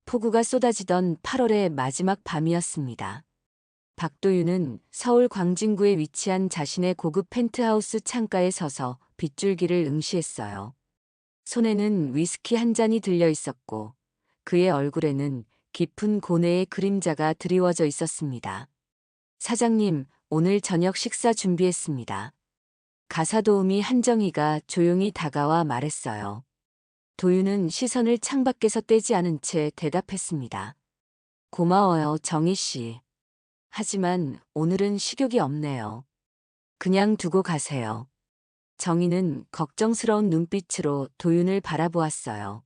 폭우가 쏟아지던 8월의 마지막 밤이었습니다. 박도윤은 서울 광진구에 위치한 자신의 고급 펜트하우스 창가에 서서 빗줄기를 응시했어요. 손에는 위스키 한 잔이 들려 있었고 그의 얼굴에는 깊은 고뇌의 그림자가 드리워져 있었습니다. 사장님, 오늘 저녁 식사 준비했습니다. 가사도우미 한정희가 조용히 다가와 말했어요. 도윤은 시선을 창밖에서 떼지 않은 채 대답했습니다. 고마워요, 정희 씨. 하지만 오늘은 식욕이 없네요. 그냥 두고 가세요. 정희는 걱정스러운 눈빛으로 도윤을 바라보았어요.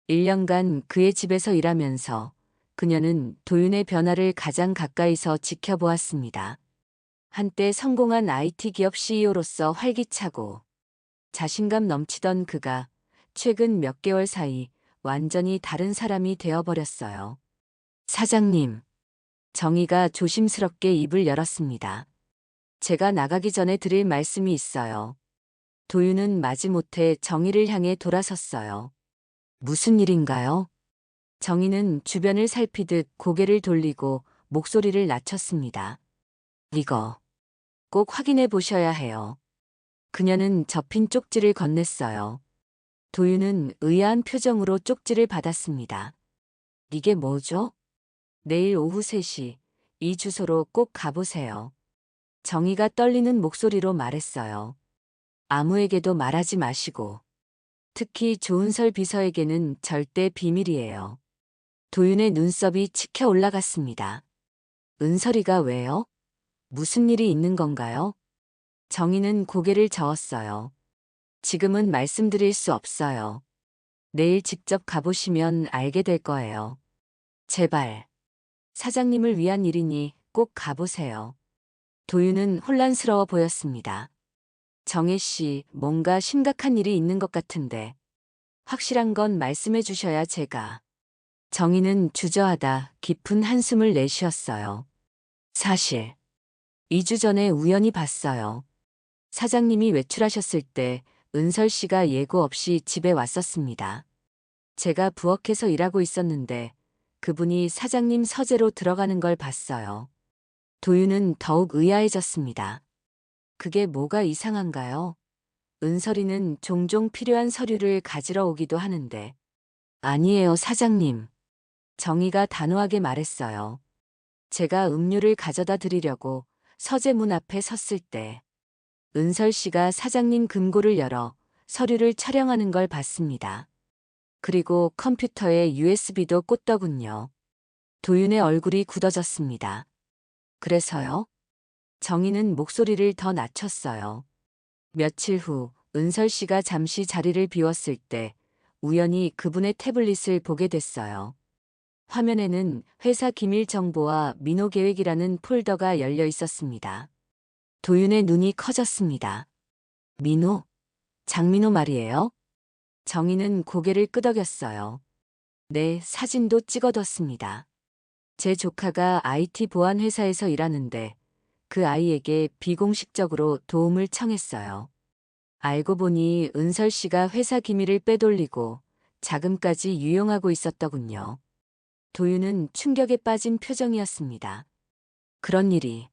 1년간 그의 집에서 일하면서 그녀는 도윤의 변화를 가장 가까이서 지켜보았습니다. 한때 성공한 IT 기업 CEO로서 활기차고 자신감 넘치던 그가 최근 몇 개월 사이 완전히 다른 사람이 되어버렸어요. 사장님, 정희가 조심스럽게 입을 열었습니다. 제가 나가기 전에 드릴 말씀이 있어요. 도윤은 마지못해 정희를 향해 돌아섰어요. 무슨 일인가요? 정희는 주변을 살피듯 고개를 돌리고 목소리를 낮췄습니다. 이거 꼭 확인해 보셔야 해요. 그녀는 접힌 쪽지를 건넸어요. 도윤은 의아한 표정으로 쪽지를 받았습니다. 이게 뭐죠? 내일 오후 3시, 이 주소로 꼭 가보세요. 정희가 떨리는 목소리로 말했어요. 아무에게도 말하지 마시고. 특히 조은설 비서에게는 절대 비밀이에요. 도윤의 눈썹이 치켜 올라갔습니다. 은설이가 왜요? 무슨 일이 있는 건가요? 정희는 고개를 저었어요. 지금은 말씀드릴 수 없어요. 내일 직접 가보시면 알게 될 거예요. 제발. 사장님을 위한 일이니 꼭 가보세요. 도윤은 혼란스러워 보였습니다. 정혜 씨, 뭔가 심각한 일이 있는 것 같은데. 확실한 건 말씀해 주셔야 제가. 정희는 주저하다 깊은 한숨을 내쉬었어요. 사실, 2주 전에 우연히 봤어요. 사장님이 외출하셨을 때 은설 씨가 예고 없이 집에 왔었습니다. 제가 부엌에서 일하고 있었는데 그분이 사장님 서재로 들어가는 걸 봤어요. 도윤은 더욱 의아해졌습니다. 그게 뭐가 이상한가요? 은설이는 종종 필요한 서류를 가지러 오기도 하는데. 아니에요, 사장님. 정희가 단호하게 말했어요. 제가 음료를 가져다 드리려고 서재 문 앞에 섰을 때 은설 씨가 사장님 금고를 열어 서류를 촬영하는 걸 봤습니다. 그리고 컴퓨터에 USB도 꽂더군요. 도윤의 얼굴이 굳어졌습니다. 그래서요? 정희는 목소리를 더 낮췄어요. 며칠 후 은설 씨가 잠시 자리를 비웠을 때 우연히 그분의 태블릿을 보게 됐어요. 화면에는 회사 기밀 정보와 민호 계획이라는 폴더가 열려 있었습니다. 도윤의 눈이 커졌습니다. 민호? 장민호 말이에요? 정희는 고개를 끄덕였어요. 네, 사진도 찍어뒀습니다. 제 조카가 IT 보안 회사에서 일하는데 그 아이에게 비공식적으로 도움을 청했어요. 알고 보니 은설 씨가 회사 기밀을 빼돌리고 자금까지 유용하고 있었더군요. 도윤은 충격에 빠진 표정이었습니다. 그런 일이.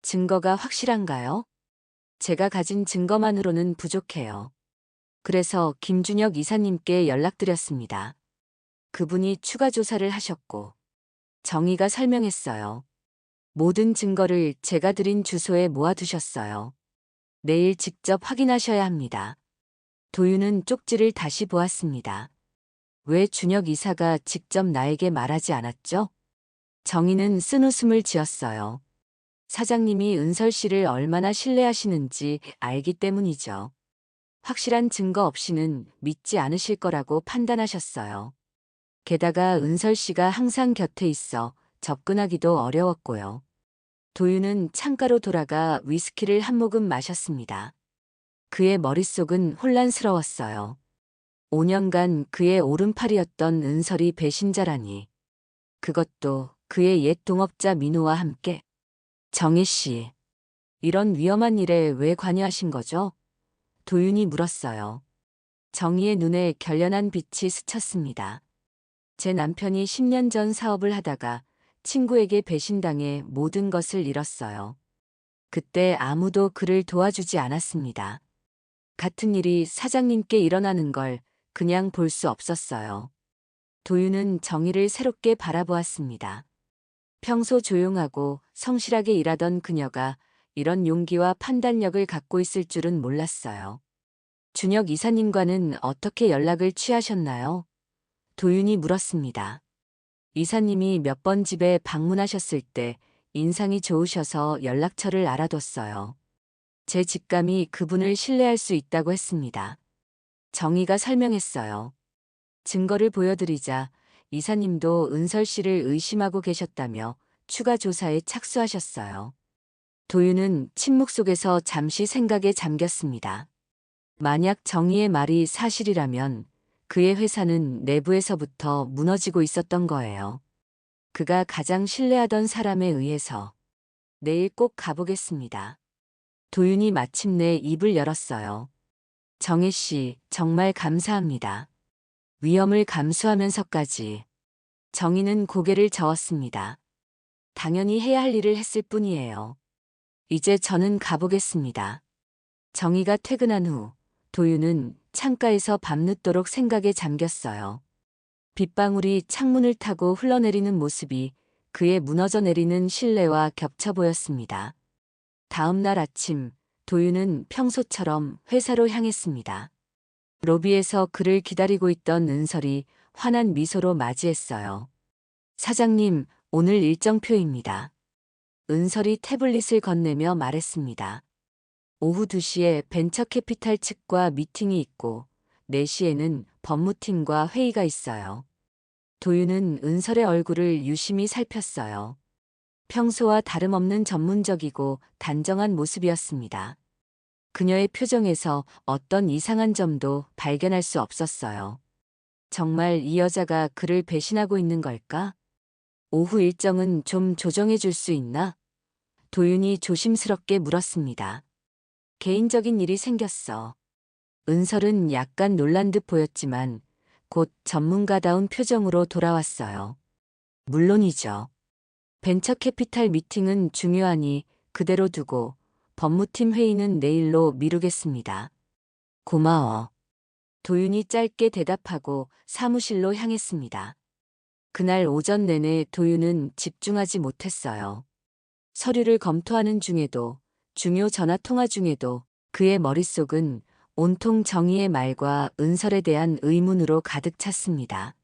증거가 확실한가요? 제가 가진 증거만으로는 부족해요. 그래서 김준혁 이사님께 연락드렸습니다. 그분이 추가 조사를 하셨고 정희가 설명했어요. 모든 증거를 제가 드린 주소에 모아두셨어요. 내일 직접 확인하셔야 합니다. 도윤은 쪽지를 다시 보았습니다. 왜 준혁 이사가 직접 나에게 말하지 않았죠? 정희는 쓴웃음을 지었어요. 사장님이 은설 씨를 얼마나 신뢰하시는지 알기 때문이죠. 확실한 증거 없이는 믿지 않으실 거라고 판단하셨어요. 게다가 은설 씨가 항상 곁에 있어 접근하기도 어려웠고요. 도윤은 창가로 돌아가 위스키를 한 모금 마셨습니다. 그의 머릿속은 혼란스러웠어요. 5년간 그의 오른팔이었던 은설이 배신자라니. 그것도 그의 옛 동업자 민호와 함께. 정희 씨, 이런 위험한 일에 왜 관여하신 거죠? 도윤이 물었어요. 정희의 눈에 결연한 빛이 스쳤습니다. 제 남편이 10년 전 사업을 하다가 친구에게 배신당해 모든 것을 잃었어요. 그때 아무도 그를 도와주지 않았습니다. 같은 일이 사장님께 일어나는 걸 그냥 볼 수 없었어요. 도윤은 정의를 새롭게 바라보았습니다. 평소 조용하고 성실하게 일하던 그녀가 이런 용기와 판단력을 갖고 있을 줄은 몰랐어요. 준혁 이사님과는 어떻게 연락을 취하셨나요? 도윤이 물었습니다. 이사님이 몇 번 집에 방문하셨을 때 인상이 좋으셔서 연락처를 알아뒀어요. 제 직감이 그분을 신뢰할 수 있다고 했습니다. 정희가 설명했어요. 증거를 보여드리자 이사님도 은설 씨를 의심하고 계셨다며 추가 조사에 착수하셨어요. 도윤은 침묵 속에서 잠시 생각에 잠겼습니다. 만약 정희의 말이 사실이라면 그의 회사는 내부에서부터 무너지고 있었던 거예요. 그가 가장 신뢰하던 사람에 의해서. 내일 꼭 가보겠습니다. 도윤이 마침내 입을 열었어요. 정혜 씨, 정말 감사합니다. 위험을 감수하면서까지. 정희는 고개를 저었습니다. 당연히 해야 할 일을 했을 뿐이에요. 이제 저는 가보겠습니다. 정희가 퇴근한 후 도윤은 창가에서 밤늦도록 생각에 잠겼어요. 빗방울이 창문을 타고 흘러내리는 모습이 그의 무너져 내리는 신뢰와 겹쳐 보였습니다. 다음 날 아침, 도윤은 평소처럼 회사로 향했습니다. 로비에서 그를 기다리고 있던 은설이 환한 미소로 맞이했어요. 사장님, 오늘 일정표입니다. 은설이 태블릿을 건네며 말했습니다. 오후 2시에 벤처캐피탈 측과 미팅이 있고 4시에는 법무팀과 회의가 있어요. 도윤은 은설의 얼굴을 유심히 살폈어요. 평소와 다름없는 전문적이고 단정한 모습이었습니다. 그녀의 표정에서 어떤 이상한 점도 발견할 수 없었어요. 정말 이 여자가 그를 배신하고 있는 걸까? 오후 일정은 좀 조정해 줄 수 있나? 도윤이 조심스럽게 물었습니다. 개인적인 일이 생겼어. 은설은 약간 놀란 듯 보였지만 곧 전문가다운 표정으로 돌아왔어요. 물론이죠. 벤처캐피탈 미팅은 중요하니 그대로 두고 법무팀 회의는 내일로 미루겠습니다. 고마워. 도윤이 짧게 대답하고 사무실로 향했습니다. 그날 오전 내내 도윤은 집중하지 못했어요. 서류를 검토하는 중에도 중요 전화 통화 중에도 그의 머릿속은 온통 정의의 말과 은설에 대한 의문으로 가득 찼습니다.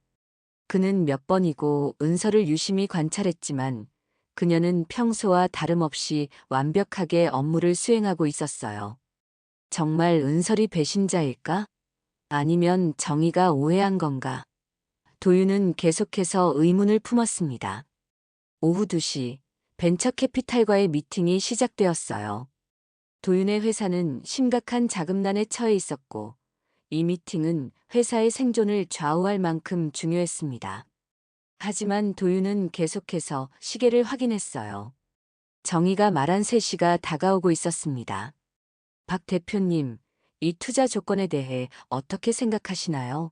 그는 몇 번이고 은설을 유심히 관찰했지만 그녀는 평소와 다름없이 완벽하게 업무를 수행하고 있었어요. 정말 은설이 배신자일까? 아니면 정의가 오해한 건가? 도윤은 계속해서 의문을 품었습니다. 오후 2시 벤처캐피탈과의 미팅이 시작되었어요. 도윤의 회사는 심각한 자금난에 처해 있었고 이 미팅은 회사의 생존을 좌우할 만큼 중요했습니다. 하지만 도윤은 계속해서 시계를 확인했어요. 정의가 말한 3시가 다가오고 있었습니다. 박 대표님, 이 투자 조건에 대해 어떻게 생각하시나요?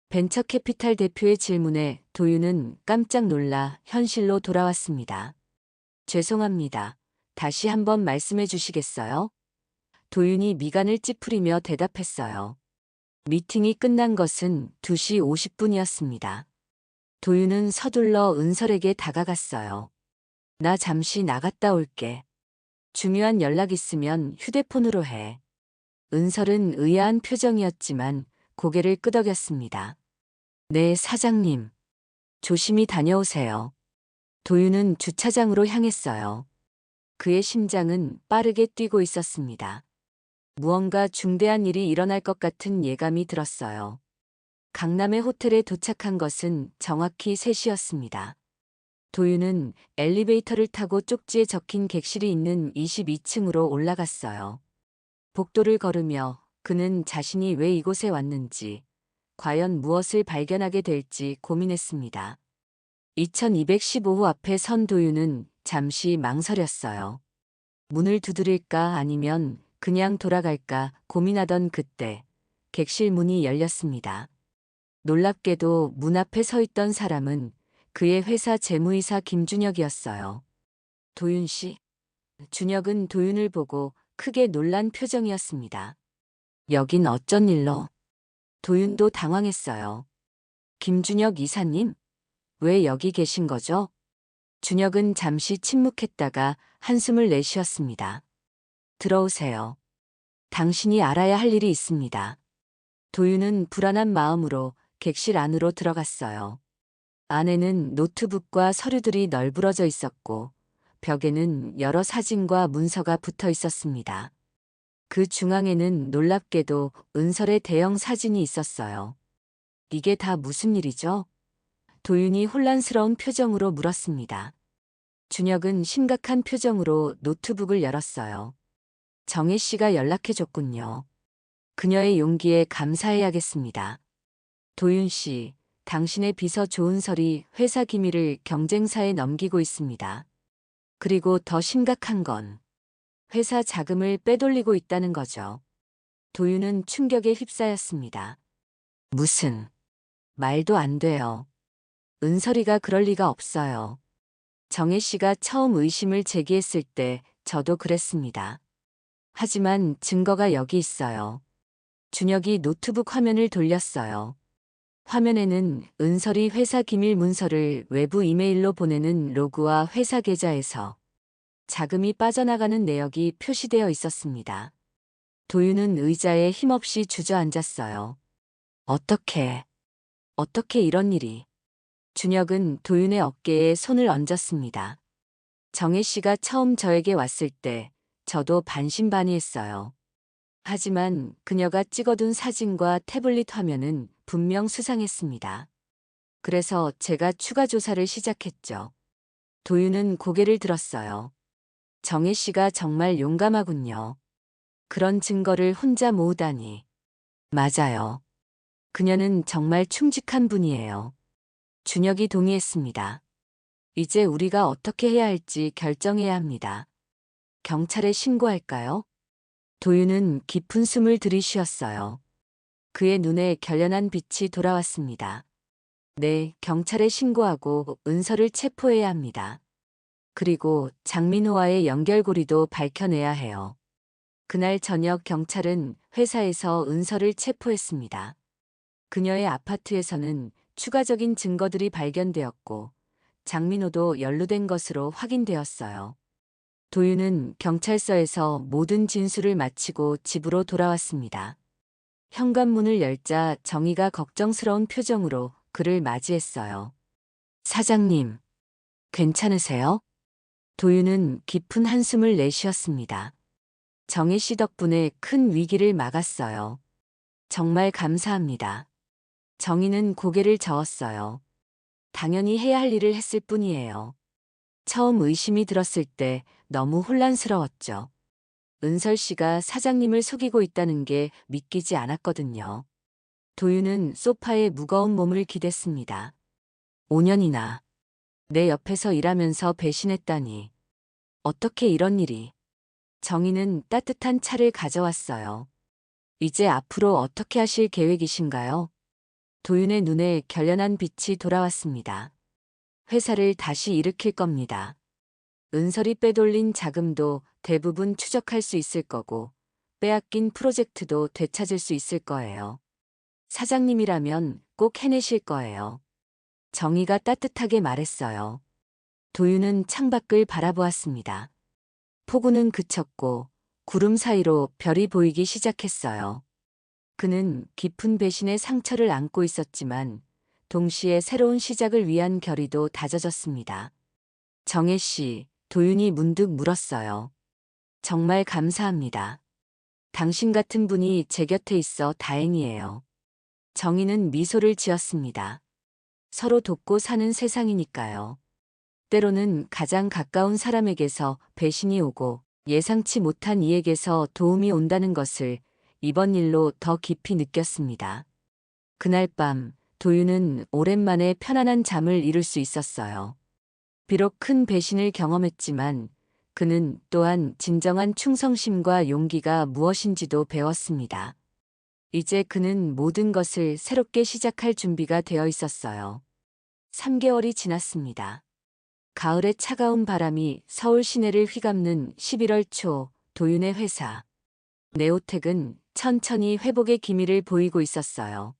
벤처캐피탈 대표의 질문에 도윤은 깜짝 놀라 현실로 돌아왔습니다. 죄송합니다. 다시 한번 말씀해 주시겠어요? 도윤이 미간을 찌푸리며 대답했어요. 미팅이 끝난 것은 2시 50분이었습니다. 도윤은 서둘러 은설에게 다가갔어요. 나 잠시 나갔다 올게. 중요한 연락 있으면 휴대폰으로 해. 은설은 의아한 표정이었지만 고개를 끄덕였습니다. 네, 사장님. 조심히 다녀오세요. 도윤은 주차장으로 향했어요. 그의 심장은 빠르게 뛰고 있었습니다. 무언가 중대한 일이 일어날 것 같은 예감이 들었어요. 강남의 호텔에 도착한 것은 정확히 3시였습니다. 도윤은 엘리베이터를 타고 쪽지에 적힌 객실이 있는 22층으로 올라갔어요. 복도를 걸으며 그는 자신이 왜 이곳에 왔는지, 과연 무엇을 발견하게 될지 고민했습니다. 2215호 앞에 선 도윤은 잠시 망설였어요. 문을 두드릴까 아니면 그냥 돌아갈까 고민하던 그때 객실 문이 열렸습니다. 놀랍게도 문 앞에 서 있던 사람은 그의 회사 재무이사 김준혁이었어요. 도윤 씨. 준혁은 도윤을 보고 크게 놀란 표정이었습니다. 여긴 어쩐 일로? 도윤도 당황했어요. 김준혁 이사님? 왜 여기 계신 거죠? 준혁은 잠시 침묵했다가 한숨을 내쉬었습니다. 들어오세요. 당신이 알아야 할 일이 있습니다. 도윤은 불안한 마음으로 객실 안으로 들어갔어요. 안에는 노트북과 서류들이 널브러져 있었고 벽에는 여러 사진과 문서가 붙어 있었습니다. 그 중앙에는 놀랍게도 은설의 대형 사진이 있었어요. 이게 다 무슨 일이죠? 도윤이 혼란스러운 표정으로 물었습니다. 준혁은 심각한 표정으로 노트북을 열었어요. 정혜 씨가 연락해줬군요. 그녀의 용기에 감사해야겠습니다. 도윤 씨, 당신의 비서 조은설이 회사 기밀을 경쟁사에 넘기고 있습니다. 그리고 더 심각한 건 회사 자금을 빼돌리고 있다는 거죠. 도윤은 충격에 휩싸였습니다. 무슨 말도 안 돼요. 은설이가 그럴 리가 없어요. 정혜 씨가 처음 의심을 제기했을 때 저도 그랬습니다. 하지만 증거가 여기 있어요. 준혁이 노트북 화면을 돌렸어요. 화면에는 은설이 회사 기밀 문서를 외부 이메일로 보내는 로그와 회사 계좌에서 자금이 빠져나가는 내역이 표시되어 있었습니다. 도윤은 의자에 힘없이 주저앉았어요. 어떻게 이런 일이? 준혁은 도윤의 어깨에 손을 얹었습니다. 정혜 씨가 처음 저에게 왔을 때 저도 반신반의했어요. 하지만 그녀가 찍어둔 사진과 태블릿 화면은 분명 수상했습니다. 그래서 제가 추가 조사를 시작했죠. 도윤은 고개를 들었어요. 정혜 씨가 정말 용감하군요. 그런 증거를 혼자 모으다니. 맞아요. 그녀는 정말 충직한 분이에요. 준혁이 동의했습니다. 이제 우리가 어떻게 해야 할지 결정해야 합니다. 경찰에 신고할까요? 도윤은 깊은 숨을 들이쉬었어요. 그의 눈에 결연한 빛이 돌아왔습니다. 네, 경찰에 신고하고 은서를 체포해야 합니다. 그리고 장민호와의 연결고리도 밝혀내야 해요. 그날 저녁 경찰은 회사에서 은서를 체포했습니다. 그녀의 아파트에서는 추가적인 증거들이 발견되었고 장민호도 연루된 것으로 확인되었어요. 도윤은 경찰서에서 모든 진술을 마치고 집으로 돌아왔습니다. 현관문을 열자 정희가 걱정스러운 표정으로 그를 맞이했어요. 사장님, 괜찮으세요? 도윤은 깊은 한숨을 내쉬었습니다. 정혜 씨 덕분에 큰 위기를 막았어요. 정말 감사합니다. 정희는 고개를 저었어요. 당연히 해야 할 일을 했을 뿐이에요. 처음 의심이 들었을 때 너무 혼란스러웠죠. 은설 씨가 사장님을 속이고 있다는 게 믿기지 않았거든요. 도윤은 소파에 무거운 몸을 기댔습니다. 5년이나 내 옆에서 일하면서 배신했다니. 어떻게 이런 일이. 정희는 따뜻한 차를 가져왔어요. 이제 앞으로 어떻게 하실 계획이신가요? 도윤의 눈에 결연한 빛이 돌아왔습니다. 회사를 다시 일으킬 겁니다. 은설이 빼돌린 자금도 대부분 추적할 수 있을 거고, 빼앗긴 프로젝트도 되찾을 수 있을 거예요. 사장님이라면 꼭 해내실 거예요. 정희가 따뜻하게 말했어요. 도윤은 창밖을 바라보았습니다. 폭우는 그쳤고 구름 사이로 별이 보이기 시작했어요. 그는 깊은 배신의 상처를 안고 있었지만 동시에 새로운 시작을 위한 결의도 다져졌습니다. 정혜 씨, 도윤이 문득 물었어요. 정말 감사합니다. 당신 같은 분이 제 곁에 있어 다행이에요. 정희는 미소를 지었습니다. 서로 돕고 사는 세상이니까요. 때로는 가장 가까운 사람에게서 배신이 오고 예상치 못한 이에게서 도움이 온다는 것을 이번 일로 더 깊이 느꼈습니다. 그날 밤 도윤은 오랜만에 편안한 잠을 이룰 수 있었어요. 비록 큰 배신을 경험했지만 그는 또한 진정한 충성심과 용기가 무엇인지도 배웠습니다. 이제 그는 모든 것을 새롭게 시작할 준비가 되어 있었어요. 3개월이 지났습니다. 가을의 차가운 바람이 서울 시내를 휘감는 11월 초, 도윤의 회사. 네오텍은 천천히 회복의 기미를 보이고 있었어요.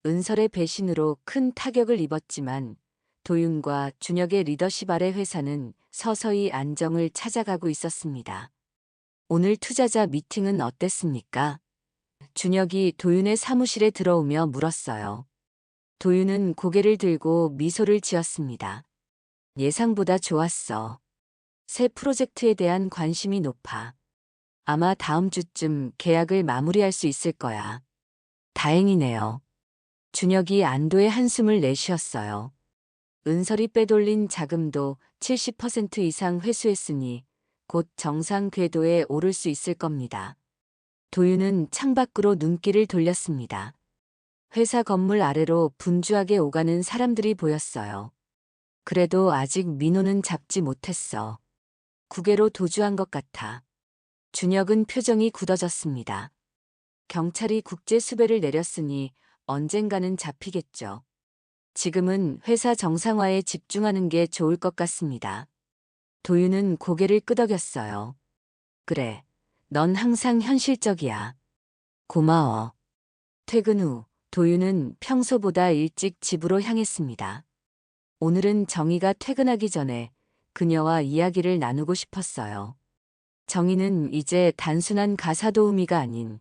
은설의 배신으로 큰 타격을 입었지만 도윤과 준혁의 리더십 아래 회사는 서서히 안정을 찾아가고 있었습니다. 오늘 투자자 미팅은 어땠습니까? 준혁이 도윤의 사무실에 들어오며 물었어요. 도윤은 고개를 들고 미소를 지었습니다. 예상보다 좋았어. 새 프로젝트에 대한 관심이 높아. 아마 다음 주쯤 계약을 마무리할 수 있을 거야. 다행이네요. 준혁이 안도의 한숨을 내쉬었어요. 은설이 빼돌린 자금도 70% 이상 회수했으니 곧 정상 궤도에 오를 수 있을 겁니다. 도윤은 창밖으로 눈길을 돌렸습니다. 회사 건물 아래로 분주하게 오가는 사람들이 보였어요. 그래도 아직 민호는 잡지 못했어. 구개로 도주한 것 같아. 준혁은 표정이 굳어졌습니다. 경찰이 국제 수배를 내렸으니 언젠가는 잡히겠죠. 지금은 회사 정상화에 집중하는 게 좋을 것 같습니다. 도윤은 고개를 끄덕였어요. 그래, 넌 항상 현실적이야. 고마워. 퇴근 후 도윤은 평소보다 일찍 집으로 향했습니다. 오늘은 정희가 퇴근하기 전에 그녀와 이야기를 나누고 싶었어요. 정희는 이제 단순한 가사 도우미가 아닌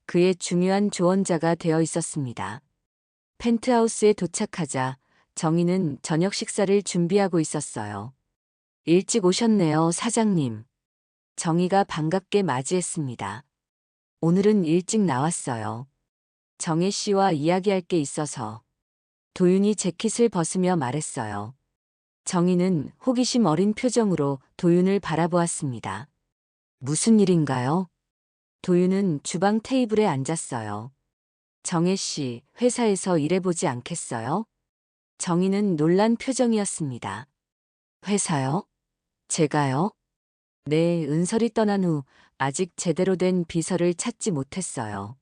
그의 중요한 조언자가 되어 있었습니다. 펜트하우스에 도착하자 정희는 저녁 식사를 준비하고 있었어요. 일찍 오셨네요, 사장님. 정희가 반갑게 맞이했습니다. 오늘은 일찍 나왔어요. 정혜 씨와 이야기할 게 있어서. 도윤이 재킷을 벗으며 말했어요. 정희는 호기심 어린 표정으로 도윤을 바라보았습니다. 무슨 일인가요? 도윤은 주방 테이블에 앉았어요. 정혜 씨, 회사에서 일해보지 않겠어요? 정희는 놀란 표정이었습니다. 회사요? 제가요? 네, 은설이 떠난 후 아직 제대로 된 비서를 찾지 못했어요.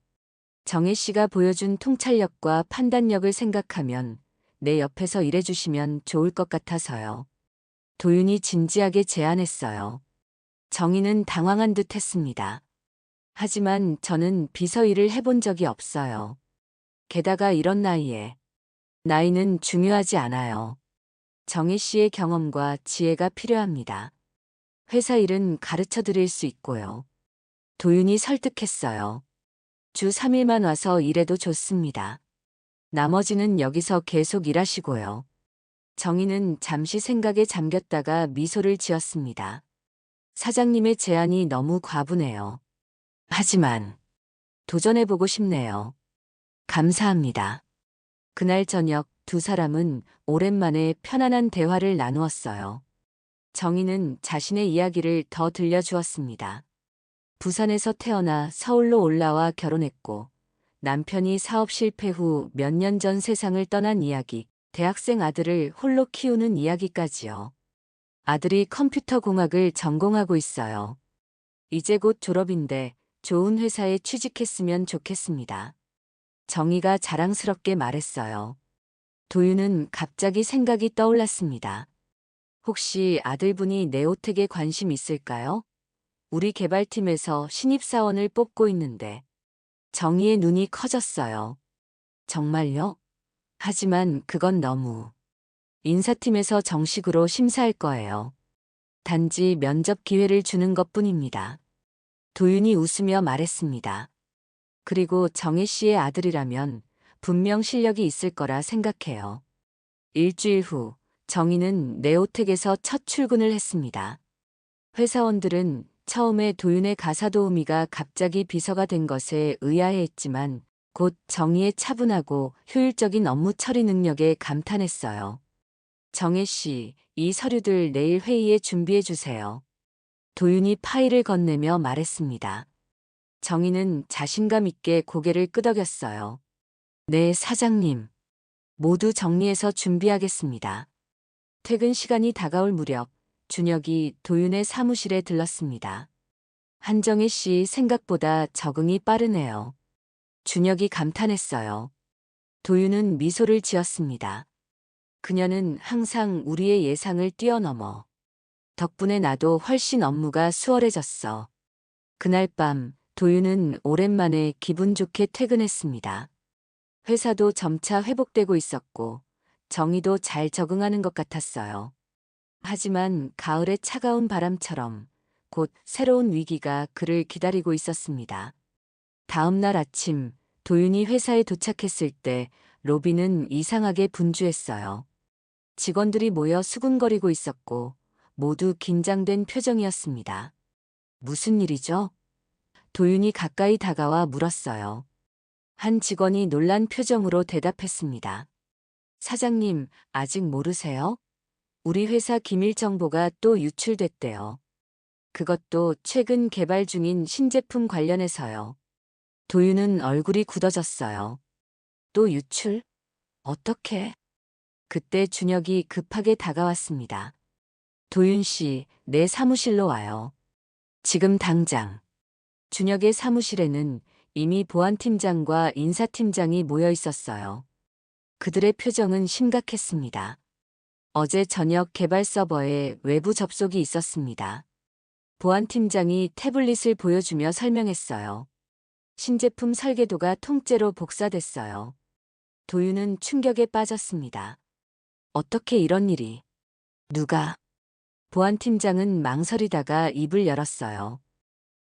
정혜 씨가 보여준 통찰력과 판단력을 생각하면 내 옆에서 일해주시면 좋을 것 같아서요. 도윤이 진지하게 제안했어요. 정희는 당황한 듯 했습니다. 하지만 저는 비서 일을 해본 적이 없어요. 게다가 이런 나이에. 나이는 중요하지 않아요. 정혜 씨의 경험과 지혜가 필요합니다. 회사 일은 가르쳐 드릴 수 있고요. 도윤이 설득했어요. 주 3일만 와서 일해도 좋습니다. 나머지는 여기서 계속 일하시고요. 정희는 잠시 생각에 잠겼다가 미소를 지었습니다. 사장님의 제안이 너무 과분해요. 하지만 도전해보고 싶네요. 감사합니다. 그날 저녁 두 사람은 오랜만에 편안한 대화를 나누었어요. 정희는 자신의 이야기를 더 들려주었습니다. 부산에서 태어나 서울로 올라와 결혼했고 남편이 사업 실패 후 몇 년 전 세상을 떠난 이야기, 대학생 아들을 홀로 키우는 이야기까지요. 아들이 컴퓨터 공학을 전공하고 있어요. 이제 곧 졸업인데 좋은 회사에 취직했으면 좋겠습니다. 정희가 자랑스럽게 말했어요. 도윤은 갑자기 생각이 떠올랐습니다. 혹시 아들분이 네오텍에 관심 있을까요? 우리 개발팀에서 신입사원을 뽑고 있는데. 정희의 눈이 커졌어요. 정말요? 하지만 그건 너무. 인사팀에서 정식으로 심사할 거예요. 단지 면접 기회를 주는 것뿐입니다. 도윤이 웃으며 말했습니다. 그리고 정혜 씨의 아들이라면 분명 실력이 있을 거라 생각해요. 일주일 후 정희는 네오텍에서 첫 출근을 했습니다. 회사원들은 처음에 도윤의 가사 도우미가 갑자기 비서가 된 것에 의아해했지만 곧 정희의 차분하고 효율적인 업무 처리 능력에 감탄했어요. 정혜 씨, 이 서류들 내일 회의에 준비해 주세요. 도윤이 파일을 건네며 말했습니다. 정희는 자신감 있게 고개를 끄덕였어요. 네, 사장님. 모두 정리해서 준비하겠습니다. 퇴근 시간이 다가올 무렵 준혁이 도윤의 사무실에 들렀습니다. 한정혜 씨 생각보다 적응이 빠르네요. 준혁이 감탄했어요. 도윤은 미소를 지었습니다. 그녀는 항상 우리의 예상을 뛰어넘어. 덕분에 나도 훨씬 업무가 수월해졌어. 그날 밤 도윤은 오랜만에 기분 좋게 퇴근했습니다. 회사도 점차 회복되고 있었고 정의도 잘 적응하는 것 같았어요. 하지만 가을의 차가운 바람처럼 곧 새로운 위기가 그를 기다리고 있었습니다. 다음 날 아침 도윤이 회사에 도착했을 때 로비는 이상하게 분주했어요. 직원들이 모여 수군거리고 있었고 모두 긴장된 표정이었습니다. 무슨 일이죠? 도윤이 가까이 다가와 물었어요. 한 직원이 놀란 표정으로 대답했습니다. 사장님, 아직 모르세요? 우리 회사 기밀 정보가 또 유출됐대요. 그것도 최근 개발 중인 신제품 관련해서요. 도윤은 얼굴이 굳어졌어요. 또 유출? 어떻게? 그때 준혁이 급하게 다가왔습니다. 도윤 씨, 내 사무실로 와요. 지금 당장. 준혁의 사무실에는 이미 보안팀장과 인사팀장이 모여 있었어요. 그들의 표정은 심각했습니다. 어제 저녁 개발 서버에 외부 접속이 있었습니다. 보안팀장이 태블릿을 보여주며 설명했어요. 신제품 설계도가 통째로 복사됐어요. 도윤은 충격에 빠졌습니다. 어떻게 이런 일이? 누가? 보안팀장은 망설이다가 입을 열었어요.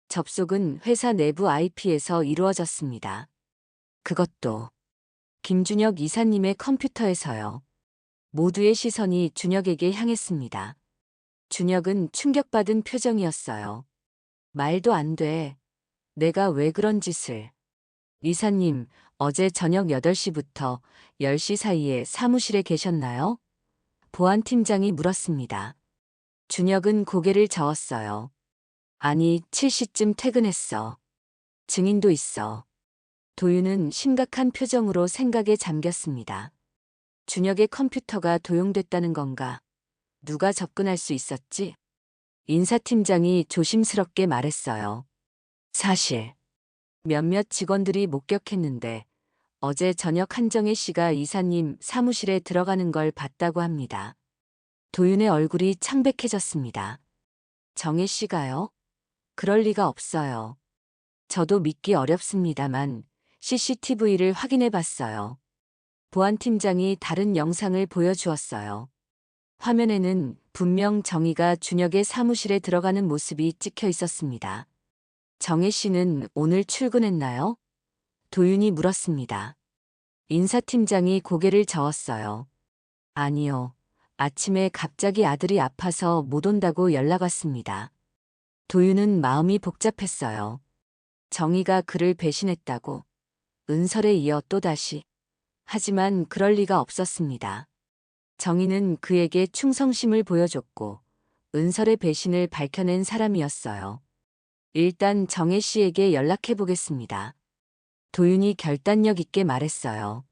접속은 회사 내부 IP에서 이루어졌습니다. 그것도 김준혁 이사님의 컴퓨터에서요. 모두의 시선이 준혁에게 향했습니다. 준혁은 충격받은 표정이었어요. 말도 안 돼. 내가 왜 그런 짓을. 이사님, 어제 저녁 8시부터 10시 사이에 사무실에 계셨나요? 보안팀장이 물었습니다. 준혁은 고개를 저었어요. 아니, 7시쯤 퇴근했어. 증인도 있어. 도윤은 심각한 표정으로 생각에 잠겼습니다. 준혁의 컴퓨터가 도용됐다는 건가? 누가 접근할 수 있었지? 인사팀장이 조심스럽게 말했어요. 사실 몇몇 직원들이 목격했는데 어제 저녁 한정혜 씨가 이사님 사무실에 들어가는 걸 봤다고 합니다. 도윤의 얼굴이 창백해졌습니다. 정혜 씨가요? 그럴 리가 없어요. 저도 믿기 어렵습니다만 CCTV를 확인해 봤어요. 보안팀장이 다른 영상을 보여주었어요. 화면에는 분명 정희가 준혁의 사무실에 들어가는 모습이 찍혀 있었습니다. 정혜 씨는 오늘 출근했나요? 도윤이 물었습니다. 인사팀장이 고개를 저었어요. 아니요. 아침에 갑자기 아들이 아파서 못 온다고 연락 왔습니다. 도윤은 마음이 복잡했어요. 정희가 그를 배신했다고. 은설에 이어 또다시. 하지만 그럴 리가 없었습니다. 정희는 그에게 충성심을 보여줬고 은설의 배신을 밝혀낸 사람이었어요. 일단 정혜 씨에게 연락해 보겠습니다. 도윤이 결단력 있게 말했어요.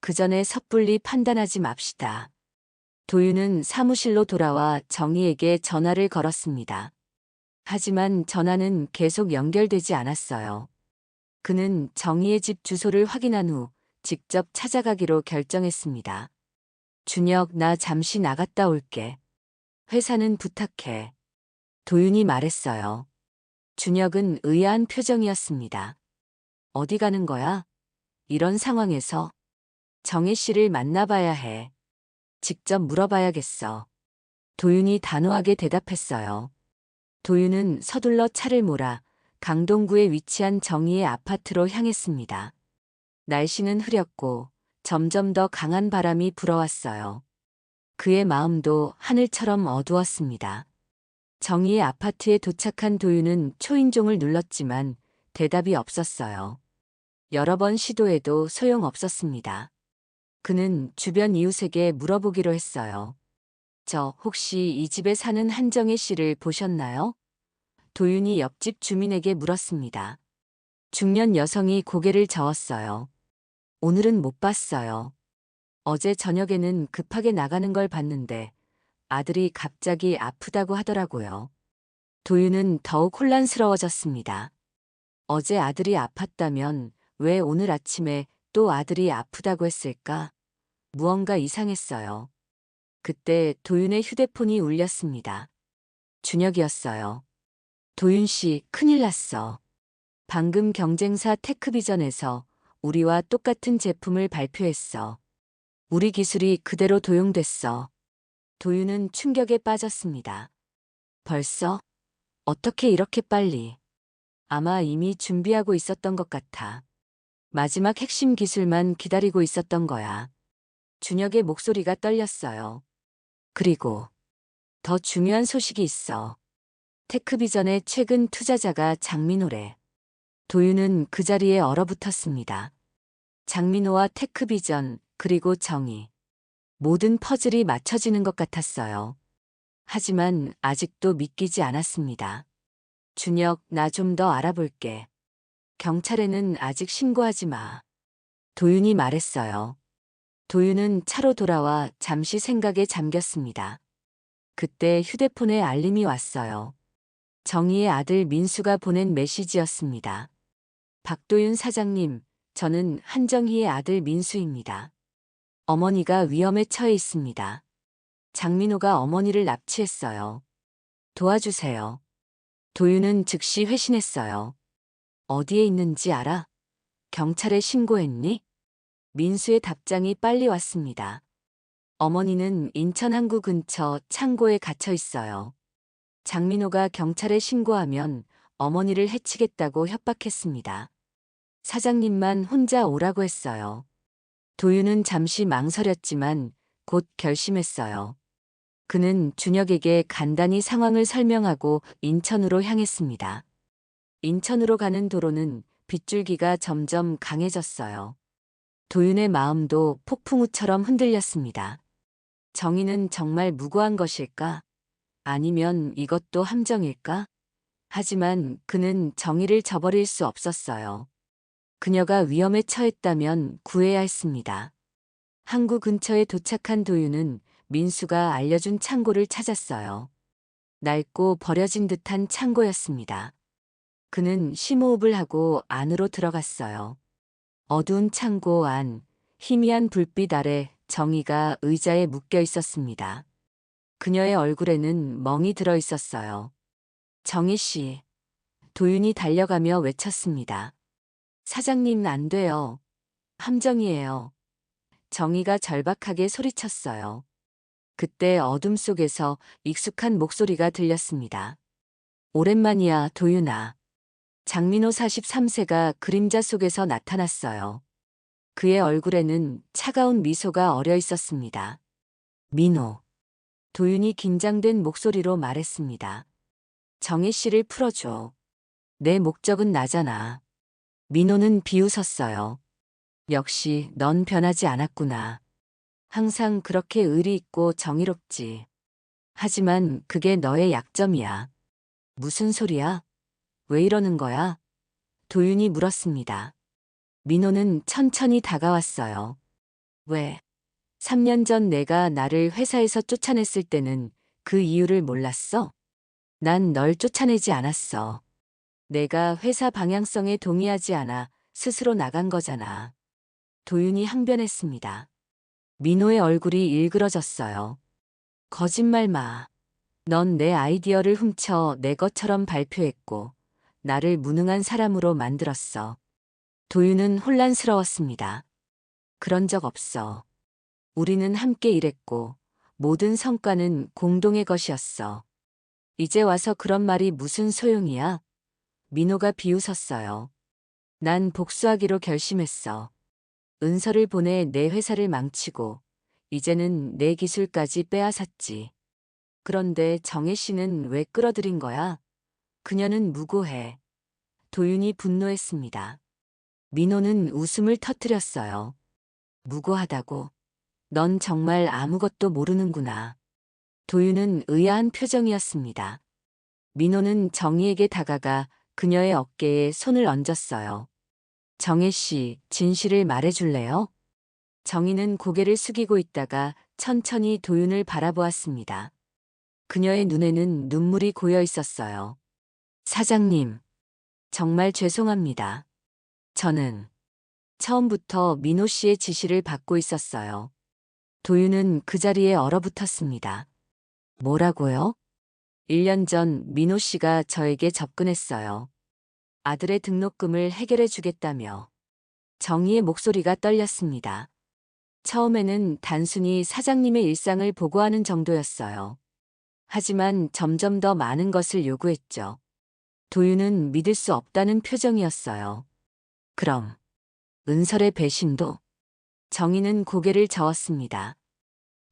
그 전에 섣불리 판단하지 맙시다. 도윤은 사무실로 돌아와 정희에게 전화를 걸었습니다. 하지만 전화는 계속 연결되지 않았어요. 그는 정희의 집 주소를 확인한 후 직접 찾아가기로 결정했습니다. 준혁, 나 잠시 나갔다 올게. 회사는 부탁해. 도윤이 말했어요. 준혁은 의아한 표정이었습니다. 어디 가는 거야? 이런 상황에서 정혜 씨를 만나봐야 해. 직접 물어봐야겠어. 도윤이 단호하게 대답했어요. 도윤은 서둘러 차를 몰아 강동구에 위치한 정희의 아파트로 향했습니다. 날씨는 흐렸고 점점 더 강한 바람이 불어왔어요. 그의 마음도 하늘처럼 어두웠습니다. 정희의 아파트에 도착한 도윤은 초인종을 눌렀지만 대답이 없었어요. 여러 번 시도해도 소용없었습니다. 그는 주변 이웃에게 물어보기로 했어요. 저 혹시 이 집에 사는 한정혜 씨를 보셨나요? 도윤이 옆집 주민에게 물었습니다. 중년 여성이 고개를 저었어요. 오늘은 못 봤어요. 어제 저녁에는 급하게 나가는 걸 봤는데 아들이 갑자기 아프다고 하더라고요. 도윤은 더욱 혼란스러워졌습니다. 어제 아들이 아팠다면 왜 오늘 아침에 또 아들이 아프다고 했을까? 무언가 이상했어요. 그때 도윤의 휴대폰이 울렸습니다. 준혁이었어요. 도윤 씨, 큰일 났어. 방금 경쟁사 테크비전에서 우리와 똑같은 제품을 발표했어. 우리 기술이 그대로 도용됐어. 도윤은 충격에 빠졌습니다. 벌써? 어떻게 이렇게 빨리? 아마 이미 준비하고 있었던 것 같아. 마지막 핵심 기술만 기다리고 있었던 거야. 준혁의 목소리가 떨렸어요. 그리고 더 중요한 소식이 있어. 테크비전의 최근 투자자가 장민호래. 도윤은 그 자리에 얼어붙었습니다. 장민호와 테크비전, 그리고 정의. 모든 퍼즐이 맞춰지는 것 같았어요. 하지만 아직도 믿기지 않았습니다. 준혁, 나 좀 더 알아볼게. 경찰에는 아직 신고하지 마. 도윤이 말했어요. 도윤은 차로 돌아와 잠시 생각에 잠겼습니다. 그때 휴대폰에 알림이 왔어요. 정희의 아들 민수가 보낸 메시지였습니다. 박도윤 사장님, 저는 한정희의 아들 민수입니다. 어머니가 위험에 처해 있습니다. 장민호가 어머니를 납치했어요. 도와주세요. 도윤은 즉시 회신했어요. 어디에 있는지 알아? 경찰에 신고했니? 민수의 답장이 빨리 왔습니다. 어머니는 인천 항구 근처 창고에 갇혀 있어요. 장민호가 경찰에 신고하면 어머니를 해치겠다고 협박했습니다. 사장님만 혼자 오라고 했어요. 도윤은 잠시 망설였지만 곧 결심했어요. 그는 준혁에게 간단히 상황을 설명하고 인천으로 향했습니다. 인천으로 가는 도로는 빗줄기가 점점 강해졌어요. 도윤의 마음도 폭풍우처럼 흔들렸습니다. 정의는 정말 무고한 것일까? 아니면 이것도 함정일까? 하지만 그는 정의를 저버릴 수 없었어요. 그녀가 위험에 처했다면 구해야 했습니다. 항구 근처에 도착한 도윤은 민수가 알려준 창고를 찾았어요. 낡고 버려진 듯한 창고였습니다. 그는 심호흡을 하고 안으로 들어갔어요. 어두운 창고 안, 희미한 불빛 아래 정의가 의자에 묶여 있었습니다. 그녀의 얼굴에는 멍이 들어 있었어요. 정희 씨, 도윤이 달려가며 외쳤습니다. 사장님 안 돼요. 함정이에요. 정희가 절박하게 소리쳤어요. 그때 어둠 속에서 익숙한 목소리가 들렸습니다. 오랜만이야, 도윤아. 장민호 43세가 그림자 속에서 나타났어요. 그의 얼굴에는 차가운 미소가 어려 있었습니다. 민호. 도윤이 긴장된 목소리로 말했습니다. 정희 씨를 풀어줘. 내 목적은 나잖아. 민호는 비웃었어요. 역시 넌 변하지 않았구나. 항상 그렇게 의리 있고 정의롭지. 하지만 그게 너의 약점이야. 무슨 소리야? 왜 이러는 거야? 도윤이 물었습니다. 민호는 천천히 다가왔어요. 왜? 3년 전 내가 나를 회사에서 쫓아냈을 때는 그 이유를 몰랐어? 난 널 쫓아내지 않았어. 내가 회사 방향성에 동의하지 않아 스스로 나간 거잖아. 도윤이 항변했습니다. 민호의 얼굴이 일그러졌어요. 거짓말 마. 넌 내 아이디어를 훔쳐 내 것처럼 발표했고 나를 무능한 사람으로 만들었어. 도윤은 혼란스러웠습니다. 그런 적 없어. 우리는 함께 일했고 모든 성과는 공동의 것이었어. 이제 와서 그런 말이 무슨 소용이야? 민호가 비웃었어요. 난 복수하기로 결심했어. 은서를 보내 내 회사를 망치고 이제는 내 기술까지 빼앗았지. 그런데 정혜 씨는 왜 끌어들인 거야? 그녀는 무고해. 도윤이 분노했습니다. 민호는 웃음을 터뜨렸어요. 무고하다고. 넌 정말 아무것도 모르는구나. 도윤은 의아한 표정이었습니다. 민호는 정희에게 다가가 그녀의 어깨에 손을 얹었어요. 정혜 씨, 진실을 말해줄래요? 정희는 고개를 숙이고 있다가 천천히 도윤을 바라보았습니다. 그녀의 눈에는 눈물이 고여 있었어요. 사장님, 정말 죄송합니다. 저는 처음부터 민호 씨의 지시를 받고 있었어요. 도윤은 그 자리에 얼어붙었습니다. 뭐라고요? 1년 전 민호 씨가 저에게 접근했어요. 아들의 등록금을 해결해 주겠다며. 정희의 목소리가 떨렸습니다. 처음에는 단순히 사장님의 일상을 보고하는 정도였어요. 하지만 점점 더 많은 것을 요구했죠. 도윤은 믿을 수 없다는 표정이었어요. 그럼 은설의 배신도? 정희는 고개를 저었습니다.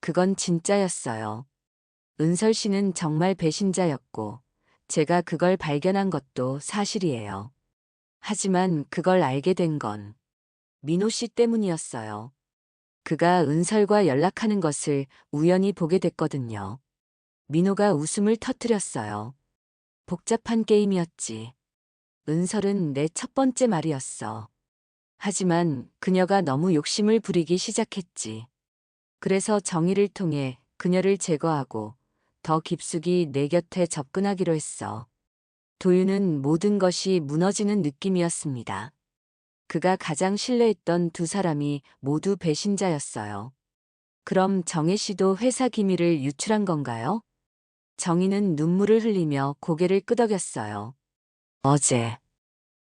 그건 진짜였어요. 은설 씨는 정말 배신자였고 제가 그걸 발견한 것도 사실이에요. 하지만 그걸 알게 된 건 민호 씨 때문이었어요. 그가 은설과 연락하는 것을 우연히 보게 됐거든요. 민호가 웃음을 터뜨렸어요. 복잡한 게임이었지. 은설은 내 첫 번째 말이었어. 하지만 그녀가 너무 욕심을 부리기 시작했지. 그래서 정의를 통해 그녀를 제거하고 더 깊숙이 내 곁에 접근하기로 했어. 도윤은 모든 것이 무너지는 느낌이었습니다. 그가 가장 신뢰했던 두 사람이 모두 배신자였어요. 그럼 정혜 씨도 회사 기밀을 유출한 건가요? 정희는 눈물을 흘리며 고개를 끄덕였어요. 어제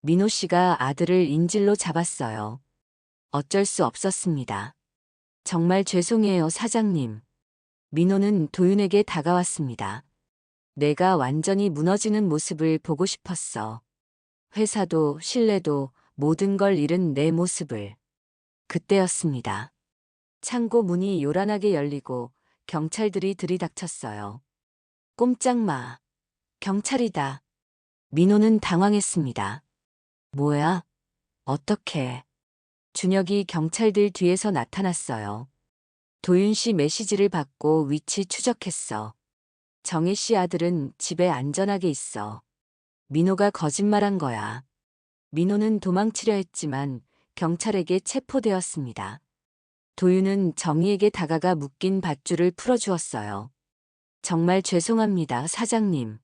민호 씨가 아들을 인질로 잡았어요. 어쩔 수 없었습니다. 정말 죄송해요, 사장님. 민호는 도윤에게 다가왔습니다. 내가 완전히 무너지는 모습을 보고 싶었어. 회사도 신뢰도 모든 걸 잃은 내 모습을. 그때였습니다. 창고 문이 요란하게 열리고 경찰들이 들이닥쳤어요. 꼼짝 마. 경찰이다. 민호는 당황했습니다. 뭐야? 어떻게? 준혁이 경찰들 뒤에서 나타났어요. 도윤 씨 메시지를 받고 위치 추적했어. 정혜 씨 아들은 집에 안전하게 있어. 민호가 거짓말한 거야. 민호는 도망치려 했지만 경찰에게 체포되었습니다. 도윤은 정희에게 다가가 묶인 밧줄을 풀어주었어요. 정말 죄송합니다, 사장님.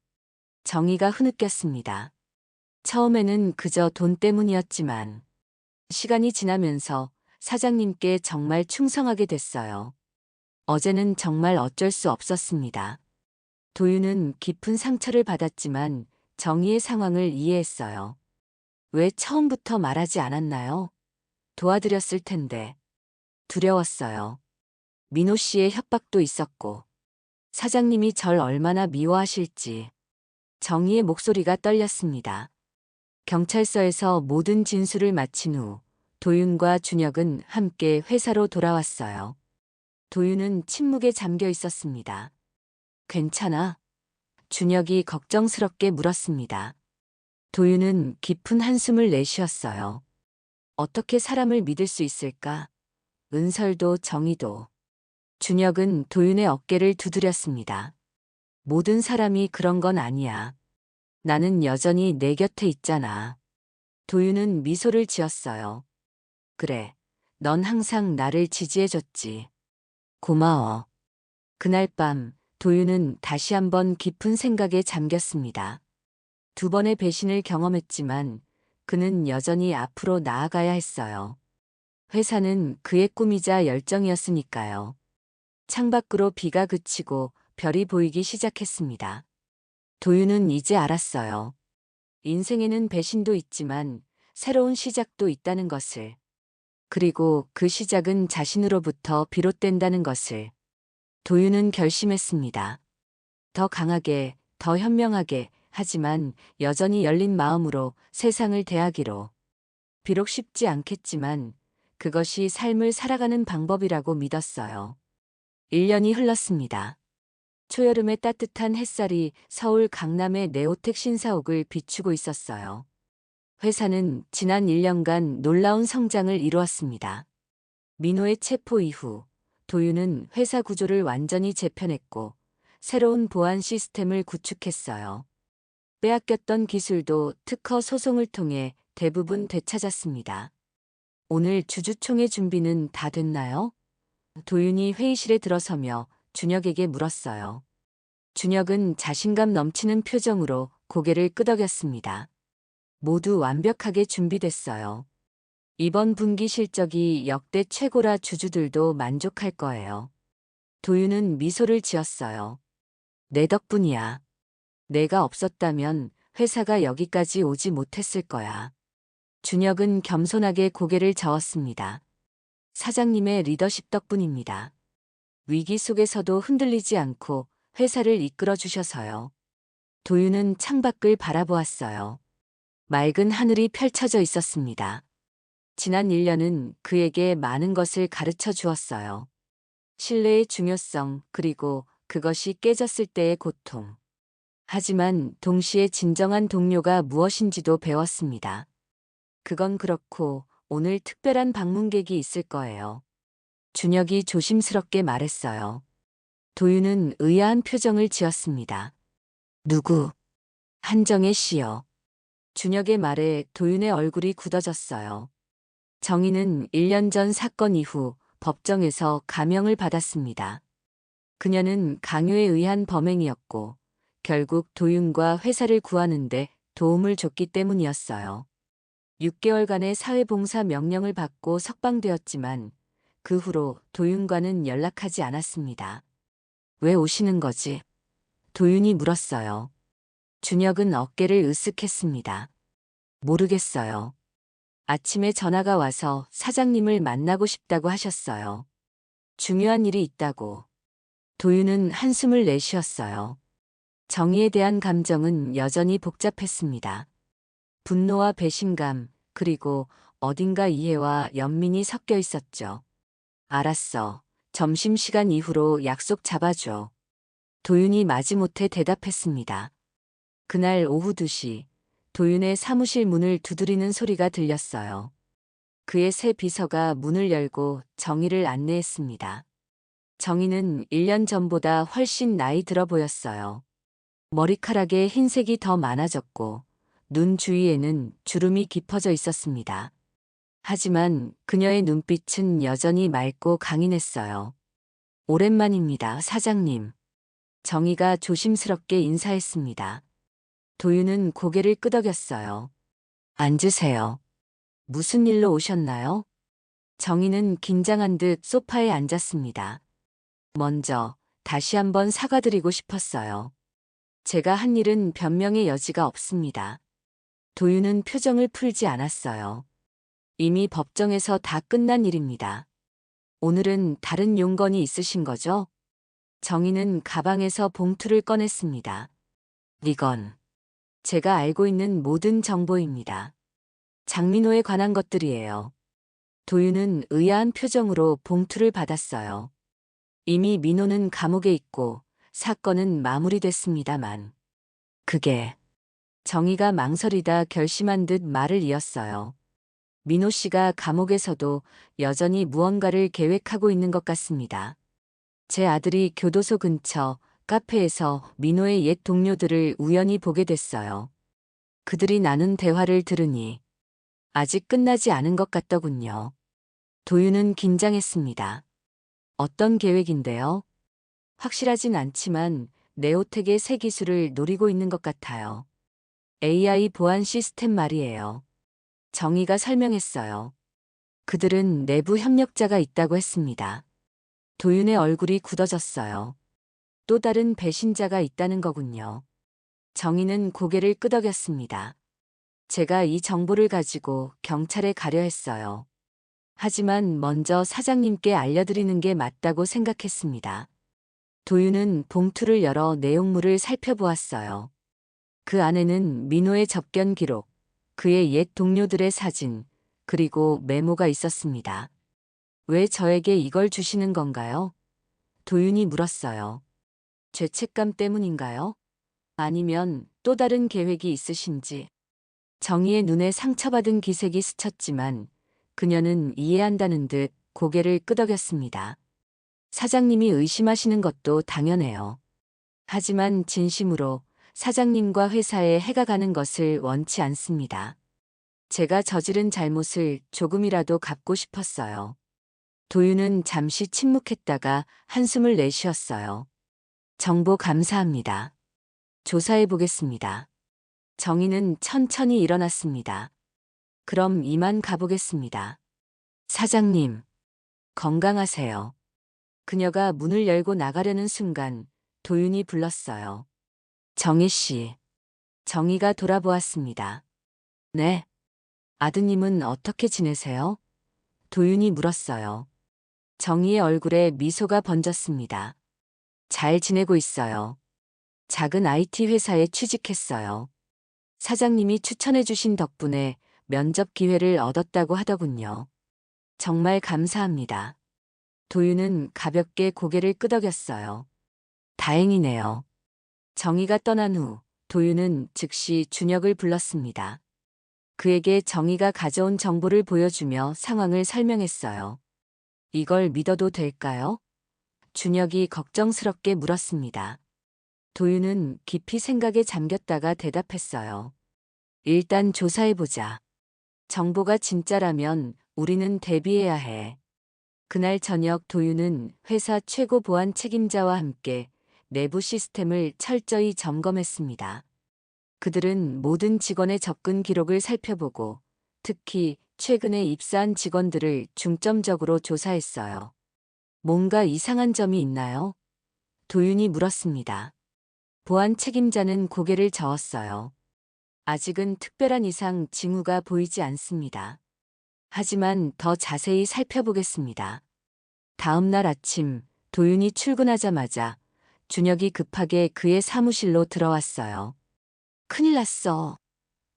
정희가 흐느꼈습니다. 처음에는 그저 돈 때문이었지만 시간이 지나면서 사장님께 정말 충성하게 됐어요. 어제는 정말 어쩔 수 없었습니다. 도윤은 깊은 상처를 받았지만 정희의 상황을 이해했어요. 왜 처음부터 말하지 않았나요? 도와드렸을 텐데. 두려웠어요. 민호 씨의 협박도 있었고 사장님이 절 얼마나 미워하실지. 정희의 목소리가 떨렸습니다. 경찰서에서 모든 진술을 마친 후 도윤과 준혁은 함께 회사로 돌아왔어요. 도윤은 침묵에 잠겨 있었습니다. 괜찮아? 준혁이 걱정스럽게 물었습니다. 도윤은 깊은 한숨을 내쉬었어요. 어떻게 사람을 믿을 수 있을까? 은설도 정희도. 준혁은 도윤의 어깨를 두드렸습니다. 모든 사람이 그런 건 아니야. 나는 여전히 내 곁에 있잖아. 도윤은 미소를 지었어요. 그래, 넌 항상 나를 지지해줬지. 고마워. 그날 밤 도윤은 다시 한번 깊은 생각에 잠겼습니다. 두 번의 배신을 경험했지만 그는 여전히 앞으로 나아가야 했어요. 회사는 그의 꿈이자 열정이었으니까요. 창밖으로 비가 그치고 별이 보이기 시작했습니다. 도윤은 이제 알았어요. 인생에는 배신도 있지만 새로운 시작도 있다는 것을. 그리고 그 시작은 자신으로부터 비롯된다는 것을. 도윤은 결심했습니다. 더 강하게, 더 현명하게, 하지만 여전히 열린 마음으로 세상을 대하기로. 비록 쉽지 않겠지만 그것이 삶을 살아가는 방법이라고 믿었어요. 1년이 흘렀습니다. 초여름의 따뜻한 햇살이 서울 강남의 네오텍 신사옥을 비추고 있었어요. 회사는 지난 1년간 놀라운 성장을 이루었습니다. 민호의 체포 이후 도윤은 회사 구조를 완전히 재편했고 새로운 보안 시스템을 구축했어요. 빼앗겼던 기술도 특허 소송을 통해 대부분 되찾았습니다. 오늘 주주총회 준비는 다 됐나요? 도윤이 회의실에 들어서며 준혁에게 물었어요. 준혁은 자신감 넘치는 표정으로 고개를 끄덕였습니다. 모두 완벽하게 준비됐어요. 이번 분기 실적이 역대 최고라 주주들도 만족할 거예요. 도윤은 미소를 지었어요. 내 덕분이야. 내가 없었다면 회사가 여기까지 오지 못했을 거야. 준혁은 겸손하게 고개를 저었습니다. 사장님의 리더십 덕분입니다. 위기 속에서도 흔들리지 않고 회사를 이끌어 주셔서요. 도윤은 창밖을 바라보았어요. 맑은 하늘이 펼쳐져 있었습니다. 지난 1년은 그에게 많은 것을 가르쳐 주었어요. 신뢰의 중요성, 그리고 그것이 깨졌을 때의 고통. 하지만 동시에 진정한 동료가 무엇인지도 배웠습니다. 그건 그렇고 오늘 특별한 방문객이 있을 거예요. 준혁이 조심스럽게 말했어요. 도윤은 의아한 표정을 지었습니다. 누구? 한정혜 씨요. 준혁의 말에 도윤의 얼굴이 굳어졌어요. 정희는 1년 전 사건 이후 법정에서 감형을 받았습니다. 그녀는 강요에 의한 범행이었고 결국 도윤과 회사를 구하는데 도움을 줬기 때문이었어요. 6개월간의 사회봉사 명령을 받고 석방되었지만 그 후로 도윤과는 연락하지 않았습니다. 왜 오시는 거지? 도윤이 물었어요. 준혁은 어깨를 으쓱했습니다. 모르겠어요. 아침에 전화가 와서 사장님을 만나고 싶다고 하셨어요. 중요한 일이 있다고. 도윤은 한숨을 내쉬었어요. 정의에 대한 감정은 여전히 복잡했습니다. 분노와 배신감, 그리고 어딘가 이해와 연민이 섞여 있었죠. 알았어. 점심시간 이후로 약속 잡아줘. 도윤이 마지못해 대답했습니다. 그날 오후 2시, 도윤의 사무실 문을 두드리는 소리가 들렸어요. 그의 새 비서가 문을 열고 정희를 안내했습니다. 정희는 1년 전보다 훨씬 나이 들어 보였어요. 머리카락에 흰색이 더 많아졌고 눈 주위에는 주름이 깊어져 있었습니다. 하지만 그녀의 눈빛은 여전히 맑고 강인했어요. 오랜만입니다, 사장님. 정희가 조심스럽게 인사했습니다. 도윤은 고개를 끄덕였어요. 앉으세요. 무슨 일로 오셨나요? 정희는 긴장한 듯 소파에 앉았습니다. 먼저 다시 한번 사과드리고 싶었어요. 제가 한 일은 변명의 여지가 없습니다. 도윤은 표정을 풀지 않았어요. 이미 법정에서 다 끝난 일입니다. 오늘은 다른 용건이 있으신 거죠? 정희는 가방에서 봉투를 꺼냈습니다. 이건 제가 알고 있는 모든 정보입니다. 장민호에 관한 것들이에요. 도윤은 의아한 표정으로 봉투를 받았어요. 이미 민호는 감옥에 있고 사건은 마무리됐습니다만. 그게 정희가 망설이다 결심한 듯 말을 이었어요. 민호 씨가 감옥에서도 여전히 무언가를 계획하고 있는 것 같습니다. 제 아들이 교도소 근처 카페에서 민호의 옛 동료들을 우연히 보게 됐어요. 그들이 나눈 대화를 들으니 아직 끝나지 않은 것 같더군요. 도윤은 긴장했습니다. 어떤 계획인데요? 확실하진 않지만 네오텍의 새 기술을 노리고 있는 것 같아요. AI 보안 시스템 말이에요. 정의가 설명했어요. 그들은 내부 협력자가 있다고 했습니다. 도윤의 얼굴이 굳어졌어요. 또 다른 배신자가 있다는 거군요. 정의는 고개를 끄덕였습니다. 제가 이 정보를 가지고 경찰에 가려 했어요. 하지만 먼저 사장님께 알려드리는 게 맞다고 생각했습니다. 도윤은 봉투를 열어 내용물을 살펴보았어요. 그 안에는 민호의 접견 기록, 그의 옛 동료들의 사진, 그리고 메모가 있었습니다. 왜 저에게 이걸 주시는 건가요? 도윤이 물었어요. 죄책감 때문인가요? 아니면 또 다른 계획이 있으신지. 정희의 눈에 상처받은 기색이 스쳤지만 그녀는 이해한다는 듯 고개를 끄덕였습니다. 사장님이 의심하시는 것도 당연해요. 하지만 진심으로 사장님과 회사에 해가 가는 것을 원치 않습니다. 제가 저지른 잘못을 조금이라도 갚고 싶었어요. 도윤은 잠시 침묵했다가 한숨을 내쉬었어요. 정보 감사합니다. 조사해 보겠습니다. 정희는 천천히 일어났습니다. 그럼 이만 가보겠습니다. 사장님, 건강하세요. 그녀가 문을 열고 나가려는 순간 도윤이 불렀어요. 정희 씨. 정희가 돌아보았습니다. 네. 아드님은 어떻게 지내세요? 도윤이 물었어요. 정희의 얼굴에 미소가 번졌습니다. 잘 지내고 있어요. 작은 IT 회사에 취직했어요. 사장님이 추천해 주신 덕분에 면접 기회를 얻었다고 하더군요. 정말 감사합니다. 도윤은 가볍게 고개를 끄덕였어요. 다행이네요. 정희가 떠난 후 도윤은 즉시 준혁을 불렀습니다. 그에게 정희가 가져온 정보를 보여주며 상황을 설명했어요. 이걸 믿어도 될까요? 준혁이 걱정스럽게 물었습니다. 도윤은 깊이 생각에 잠겼다가 대답했어요. 일단 조사해보자. 정보가 진짜라면 우리는 대비해야 해. 그날 저녁 도윤은 회사 최고 보안 책임자와 함께 내부 시스템을 철저히 점검했습니다. 그들은 모든 직원의 접근 기록을 살펴보고 특히 최근에 입사한 직원들을 중점적으로 조사했어요. 뭔가 이상한 점이 있나요? 도윤이 물었습니다. 보안 책임자는 고개를 저었어요. 아직은 특별한 이상 징후가 보이지 않습니다. 하지만 더 자세히 살펴보겠습니다. 다음 날 아침 도윤이 출근하자마자 준혁이 급하게 그의 사무실로 들어왔어요. 큰일 났어.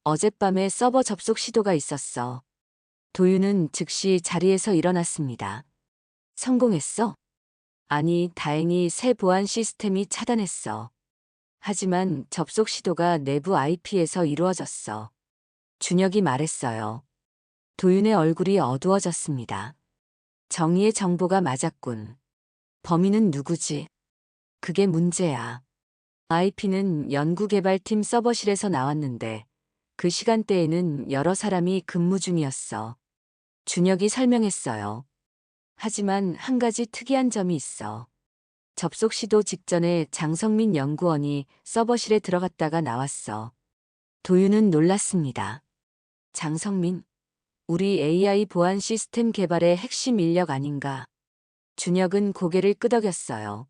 어젯밤에 서버 접속 시도가 있었어. 도윤은 즉시 자리에서 일어났습니다. 성공했어? 아니, 다행히 새 보안 시스템이 차단했어. 하지만 접속 시도가 내부 IP에서 이루어졌어. 준혁이 말했어요. 도윤의 얼굴이 어두워졌습니다. 정의의 정보가 맞았군. 범인은 누구지? 그게 문제야. IP는 연구개발팀 서버실에서 나왔는데 그 시간대에는 여러 사람이 근무 중이었어. 준혁이 설명했어요. 하지만 한 가지 특이한 점이 있어. 접속 시도 직전에 장성민 연구원이 서버실에 들어갔다가 나왔어. 도윤은 놀랐습니다. 장성민? 우리 AI 보안 시스템 개발의 핵심 인력 아닌가? 준혁은 고개를 끄덕였어요.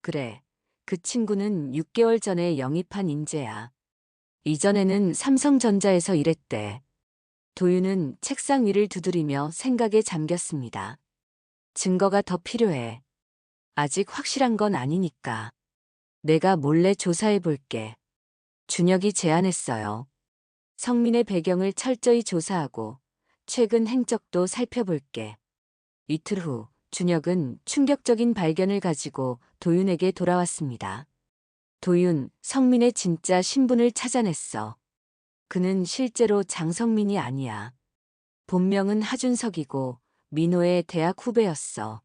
그래, 그 친구는 6개월 전에 영입한 인재야. 이전에는 삼성전자에서 일했대. 도윤은 책상 위를 두드리며 생각에 잠겼습니다. 증거가 더 필요해. 아직 확실한 건 아니니까. 내가 몰래 조사해 볼게. 준혁이 제안했어요. 성민의 배경을 철저히 조사하고 최근 행적도 살펴볼게. 이틀 후 준혁은 충격적인 발견을 가지고 도윤에게 돌아왔습니다. 도윤, 성민의 진짜 신분을 찾아냈어. 그는 실제로 장성민이 아니야. 본명은 하준석이고 민호의 대학 후배였어.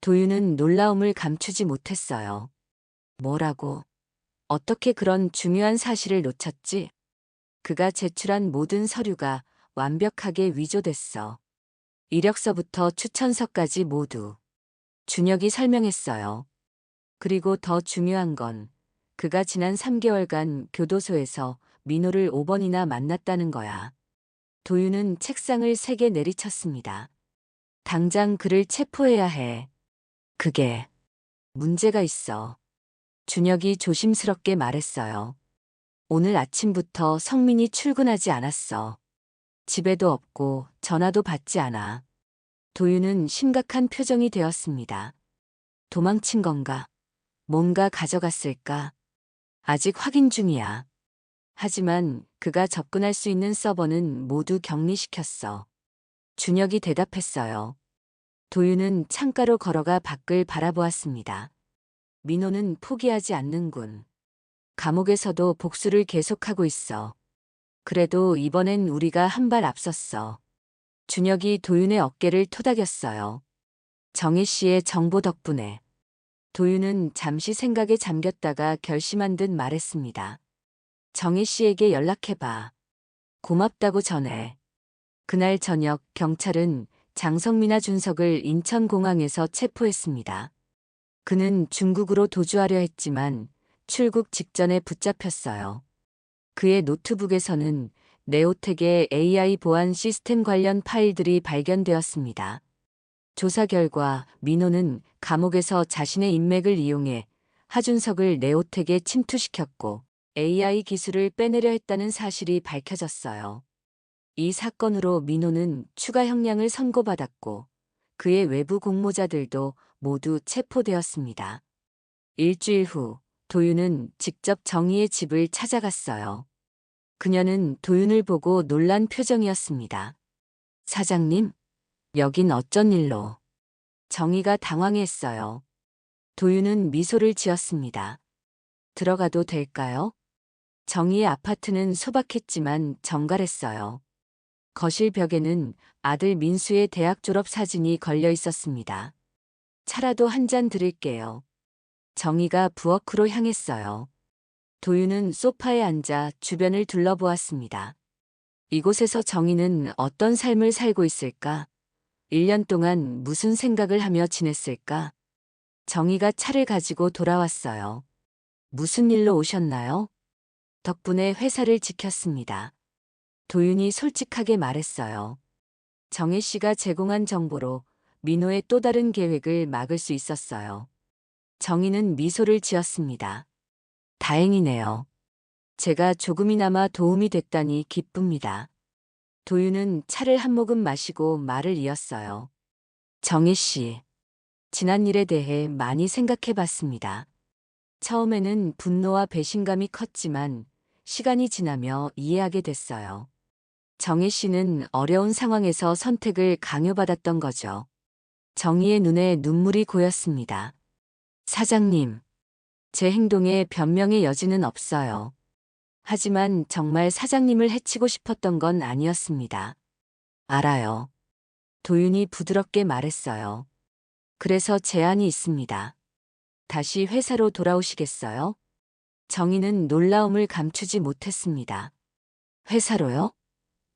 도윤은 놀라움을 감추지 못했어요. 뭐라고? 어떻게 그런 중요한 사실을 놓쳤지? 그가 제출한 모든 서류가 완벽하게 위조됐어. 이력서부터 추천서까지 모두. 준혁이 설명했어요. 그리고 더 중요한 건 그가 지난 3개월간 교도소에서 민호를 5번이나 만났다는 거야. 도윤은 책상을 3개 내리쳤습니다. 당장 그를 체포해야 해. 그게 문제가 있어. 준혁이 조심스럽게 말했어요. 오늘 아침부터 성민이 출근하지 않았어. 집에도 없고 전화도 받지 않아. 도윤은 심각한 표정이 되었습니다. 도망친 건가? 뭔가 가져갔을까? 아직 확인 중이야. 하지만 그가 접근할 수 있는 서버는 모두 격리시켰어. 준혁이 대답했어요. 도윤은 창가로 걸어가 밖을 바라보았습니다. 민호는 포기하지 않는군. 감옥에서도 복수를 계속하고 있어. 그래도 이번엔 우리가 한 발 앞섰어. 준혁이 도윤의 어깨를 토닥였어요. 정희 씨의 정보 덕분에. 도윤은 잠시 생각에 잠겼다가 결심한 듯 말했습니다. 정희 씨에게 연락해봐. 고맙다고 전해. 그날 저녁 경찰은 장성민과 준석을 인천공항에서 체포했습니다. 그는 중국으로 도주하려 했지만 출국 직전에 붙잡혔어요. 그의 노트북에서는 네오텍의 AI 보안 시스템 관련 파일들이 발견되었습니다. 조사 결과 민호는 감옥에서 자신의 인맥을 이용해 하준석을 네오텍에 침투시켰고 AI 기술을 빼내려 했다는 사실이 밝혀졌어요. 이 사건으로 민호는 추가 형량을 선고받았고 그의 외부 공모자들도 모두 체포되었습니다. 일주일 후 도윤은 직접 정희의 집을 찾아갔어요. 그녀는 도윤을 보고 놀란 표정이었습니다. 사장님, 여긴 어쩐 일로? 정희가 당황했어요. 도윤은 미소를 지었습니다. 들어가도 될까요? 정희의 아파트는 소박했지만 정갈했어요. 거실 벽에는 아들 민수의 대학 졸업 사진이 걸려 있었습니다. 차라도 한 잔 드릴게요. 정희가 부엌으로 향했어요. 도윤은 소파에 앉아 주변을 둘러보았습니다. 이곳에서 정희는 어떤 삶을 살고 있을까? 1년 동안 무슨 생각을 하며 지냈을까? 정희가 차를 가지고 돌아왔어요. 무슨 일로 오셨나요? 덕분에 회사를 지켰습니다. 도윤이 솔직하게 말했어요. 정혜 씨가 제공한 정보로 민호의 또 다른 계획을 막을 수 있었어요. 정희는 미소를 지었습니다. 다행이네요. 제가 조금이나마 도움이 됐다니 기쁩니다. 도윤은 차를 한 모금 마시고 말을 이었어요. 정혜 씨, 지난 일에 대해 많이 생각해 봤습니다. 처음에는 분노와 배신감이 컸지만 시간이 지나며 이해하게 됐어요. 정혜 씨는 어려운 상황에서 선택을 강요받았던 거죠. 정희의 눈에 눈물이 고였습니다. 사장님, 제 행동에 변명의 여지는 없어요. 하지만 정말 사장님을 해치고 싶었던 건 아니었습니다. 알아요. 도윤이 부드럽게 말했어요. 그래서 제안이 있습니다. 다시 회사로 돌아오시겠어요? 정희는 놀라움을 감추지 못했습니다. 회사로요?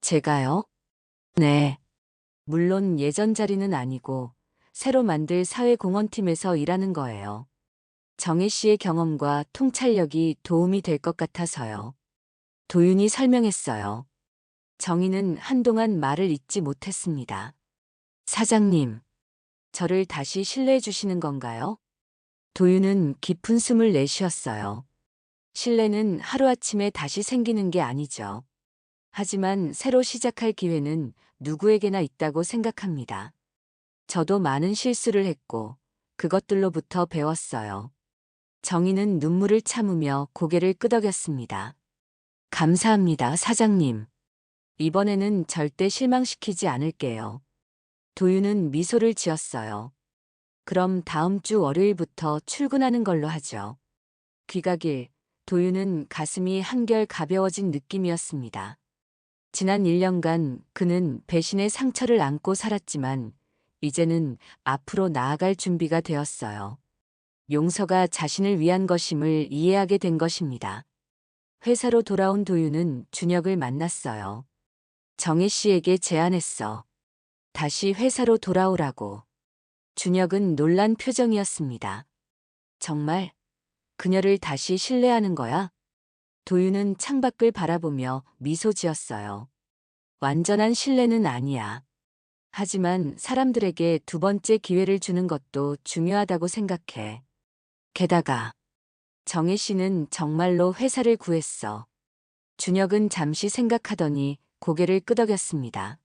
제가요? 네. 물론 예전 자리는 아니고 새로 만들 사회공헌팀에서 일하는 거예요. 정혜 씨의 경험과 통찰력이 도움이 될 것 같아서요. 도윤이 설명했어요. 정희는 한동안 말을 잇지 못했습니다. 사장님, 저를 다시 신뢰해 주시는 건가요? 도윤은 깊은 숨을 내쉬었어요. 신뢰는 하루아침에 다시 생기는 게 아니죠. 하지만 새로 시작할 기회는 누구에게나 있다고 생각합니다. 저도 많은 실수를 했고 그것들로부터 배웠어요. 정희는 눈물을 참으며 고개를 끄덕였습니다. 감사합니다, 사장님. 이번에는 절대 실망시키지 않을게요. 도윤은 미소를 지었어요. 그럼 다음 주 월요일부터 출근하는 걸로 하죠. 귀가길, 도윤은 가슴이 한결 가벼워진 느낌이었습니다. 지난 1년간 그는 배신의 상처를 안고 살았지만 이제는 앞으로 나아갈 준비가 되었어요. 용서가 자신을 위한 것임을 이해하게 된 것입니다. 회사로 돌아온 도윤은 준혁을 만났어요. 정혜 씨에게 제안했어. 다시 회사로 돌아오라고. 준혁은 놀란 표정이었습니다. 정말? 그녀를 다시 신뢰하는 거야? 도윤은 창밖을 바라보며 미소 지었어요. 완전한 신뢰는 아니야. 하지만 사람들에게 두 번째 기회를 주는 것도 중요하다고 생각해. 게다가 정혜 씨는 정말로 회사를 구했어. 준혁은 잠시 생각하더니 고개를 끄덕였습니다.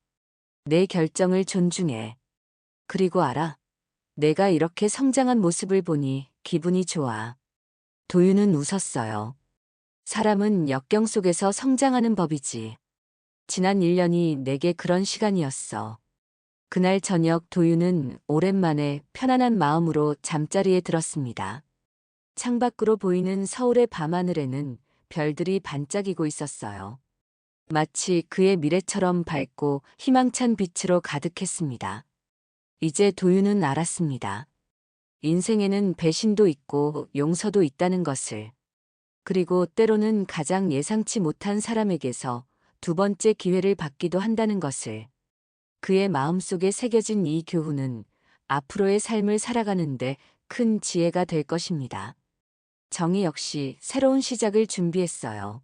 내 결정을 존중해. 그리고 알아. 내가 이렇게 성장한 모습을 보니 기분이 좋아. 도윤은 웃었어요. 사람은 역경 속에서 성장하는 법이지. 지난 1년이 내게 그런 시간이었어. 그날 저녁 도윤은 오랜만에 편안한 마음으로 잠자리에 들었습니다. 창밖으로 보이는 서울의 밤하늘에는 별들이 반짝이고 있었어요. 마치 그의 미래처럼 밝고 희망찬 빛으로 가득했습니다. 이제 도윤은 알았습니다. 인생에는 배신도 있고 용서도 있다는 것을. 그리고 때로는 가장 예상치 못한 사람에게서 두 번째 기회를 받기도 한다는 것을. 그의 마음속에 새겨진 이 교훈은 앞으로의 삶을 살아가는데 큰 지혜가 될 것입니다. 정희 역시 새로운 시작을 준비했어요.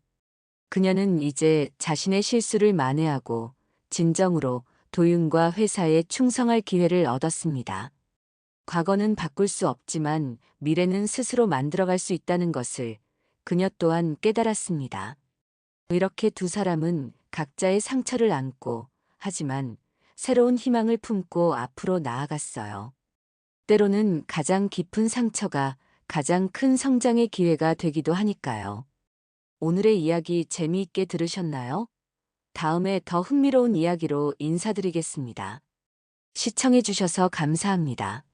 그녀는 이제 자신의 실수를 만회하고 진정으로 도윤과 회사에 충성할 기회를 얻었습니다. 과거는 바꿀 수 없지만 미래는 스스로 만들어갈 수 있다는 것을 그녀 또한 깨달았습니다. 이렇게 두 사람은 각자의 상처를 안고 하지만 새로운 희망을 품고 앞으로 나아갔어요. 때로는 가장 깊은 상처가 가장 큰 성장의 기회가 되기도 하니까요. 오늘의 이야기 재미있게 들으셨나요? 다음에 더 흥미로운 이야기로 인사드리겠습니다. 시청해주셔서 감사합니다.